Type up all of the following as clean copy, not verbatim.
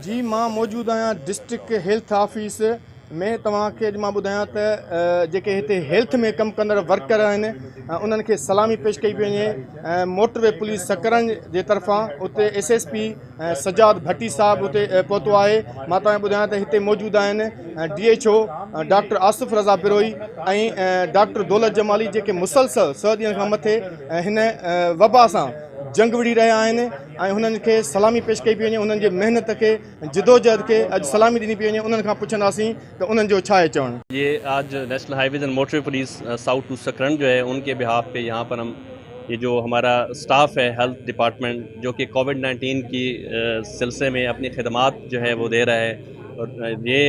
जी मां मौजूद आहियां डिस्ट्रिक्ट हेल्थ ऑफिस में। तव्हांखे मां ॿुधायां त जेके हिते हेल्थ में कमु कंदड़ वर्कर आहिनि उन्हनि खे सलामी पेश कई पई वञे। मोटरवे पुलिस सकरंज जे तरफ़ां उते SSP सजाद भट्टी साहिबु उते पहुतो आहे। मां तव्हांखे ॿुधायां त हिते मौजूदु आहिनि DHO डॉक्टर आसिफ़ रज़ा बिरोई ऐं डॉक्टर दौलत जमाली, जेके मुसलसल 100 ॾींहंनि खां मथे हिन वबा सां जंग विड़ी रहिया आहिनि ऐं हुननि खे सलामी पेश कई पई वञे। उन्हनि जे महिनत खे, जिदोजहद खे अॼु सलामी ॾिनी पई वञे। उन्हनि खां पुछंदासीं त उन्हनि जो छा आहे चवणु। ये आज national highways and motorway police south to Sakrand जो है, उनके बिहाफ पे यहाँ पर हम ये जो हमारा स्टाफ है हेल्थ डिपार्टमेंट जो कि कोविड-19 की सिलसिले में अपनी खिदमात जो है वो दे रहा है, और ये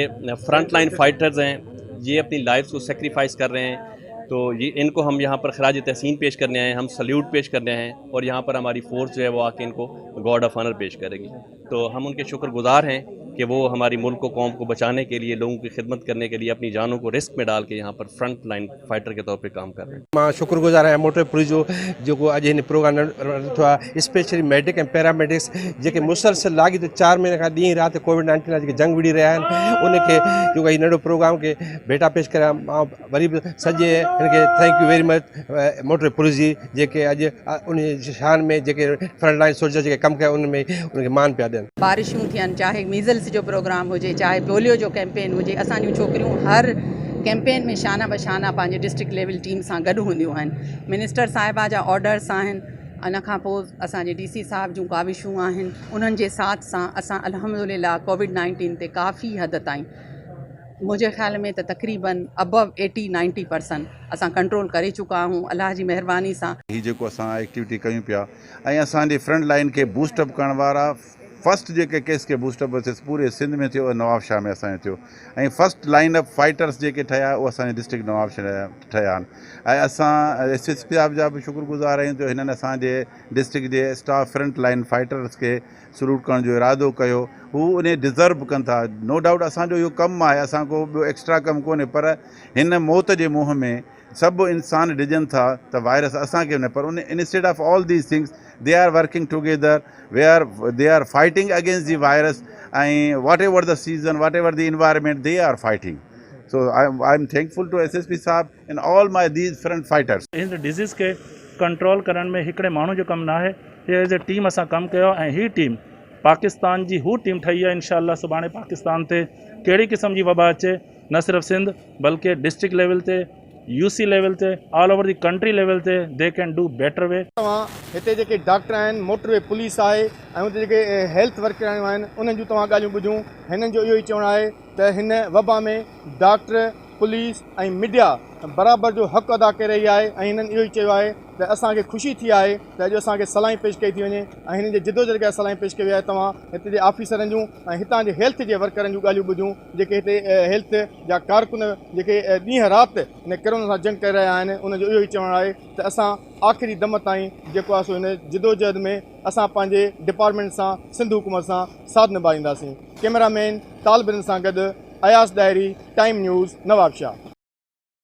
फ्रंट लाइन फाइटर्स हैं, ये अपनी लाइफ को सेक्रीफाइस कर रहे हैं। तो ये इनको हम यहाँ पर खराज तहसीन पेश करने आए हैं, हम सल्यूट पेश करने आए हैं, और यहाँ पर हमारी फ़ोर्स जो है वो आके इनको गार्ड ऑफ ऑनर पेश करेगी। तो हम उनके शुक्रगुजार हैं कि वो हमारी मुल्क को, कौम को बचाने के लिए, लोगों की खिदमत करने के लिए अपनी जानों को रिस्क में डाल के यहाँ पर फ्रंट लाइन फाइटर के तौर पे काम कर रहे हैं। मां शुक्रगुजार आहियां मोटर पुलिस जो जेको अॼु हिन प्रोग्राम थियो आहे। स्पेशली मेडिक ऐं पैरामेडिक्स जेके मुसलसल लागी त 4 महीने खां ॾींहुं राति कोविड-19 लाइ जेके जंग विड़ी रहिया आहिनि, उनखे जेको हीउ नंढो प्रोग्राम खे भेटा पेश करियां। मां वरी बि सॼे हिनखे thank you very much motor police जी, जेके अॼु उन शान में जेके फ्रंट लाइन सोल्जर जेके कमु कया उनमें उनखे मान पिया ॾियनि। बारिशूं थियनि, चाहे मीज़ल्स जो प्रोग्राम हुजे, चाहे पोलियो जो कैंपेन हुजे, असांजूं छोकिरियूं हर कैंपेन में शाना बशाना पंहिंजे डिस्ट्रिक्ट लेवल टीम सां गॾु हूंदियूं आहिनि। मिनिस्टर साहिबा जा ऑर्डर्स आहिनि, इन खां पोइ असांजे DC साहिब जूं काविशूं आहिनि, उन्हनि जे साथ सां असां अल्हम्दुलिल्लाह कोविड-19 ते काफ़ी हद ताईं, मुंहिंजे ख़्याल में त तक़रीबन अबव 80-90% असां कंट्रोल करे चुका आहियूं अल्लाह जी महिरबानी सां। ही जेको असां एक्टिविटी कयूं पिया ऐं असांजे फ्रंट लाइन खे बूस्टअप करण वारा फस्ट जेके केस के बूस्टअप पूरे सिंध में थियो, नवाबशाह में असांजो थियो, ऐं फस्ट लाइन अप फाइटर्स जेके ठहिया उहे असांजे डिस्ट्रिक्ट नवाबशाह ठहिया आहिनि। ऐं असां SSP साहिब जा बि शुक्रगुज़ार आहियूं जो हिननि असांजे डिस्ट्रिक्ट जे स्टाफ फ्रंट लाइन फाइटर्स खे सलूट करण जो इरादो कयो। हू उन डिज़र्व कनि था, नो डाउट असांजो इहो कमु आहे, असां को ॿियो एक्स्ट्रा कमु कोन्हे, पर हिन मौत जे मुंहं में सभु इंसान ॾिजनि था त वायरस असांखे न, पर उन instead of all these things they are working together where they are fighting against the virus, and whatever the season, whatever the environment, they are fighting. So I'm thankful to SSP साहब and all my these front fighters. इस disease के control करण में हिकिड़े माण्हू जो कमु न आहे, ये एज ए टीम असां कमु कयो ऐं ही टीम पाकिस्तान जी हू टीम ठही आहे। इंशाअल्लाह सुभाणे पाकिस्तान ते कहिड़ी क़िस्म जी वबा अचे, न सिर्फ़ु सिंध बल्कि डिस्ट्रिक्ट लेवल ते, UC लेवल ते, all over the country level ते they can do better way. तव्हां हिते जेके डॉक्टर आहिनि, मोटरवे पुलिस आहे ऐं हुते जेके हेल्थ वर्कर आहिनि, उन्हनि जूं तव्हां ॻाल्हियूं ॿुधियूं। हिननि जो इहो ई चवणु आहे त हिन वबा में डॉक्टर, पुलिस ऐं मीडिया बराबरि जो हक़ अदा करे रही आहे, ऐं हिननि इहो ई चयो आहे त असांखे ख़ुशी थी आहे त अॼु असांखे सलामी पेश कई थी वञे ऐं हिननि जे जिदोजहद खे सलामी पेश कई आहे। तव्हां हिते जे ऑफिसरनि जूं ऐं हितां जे हेल्थ जे वर्करनि जूं ॻाल्हियूं ॿुधियूं, जेके हिते हेल्थ जा कारकुन जेके ॾींहं राति हिन कोरोना सां जंग करे रहिया आहिनि, उनजो इहो ई चवणु आहे त असां आख़िरी दम ताईं जेको आहे सो हिन जिदोजहद में असां पंहिंजे डिपार्टमेंट सां, सिंध हुकूमत सां साथ निभाईंदासीं। कैमरामैन तालबिरन सां गॾु Ayaz diary, time news, Nawabshah.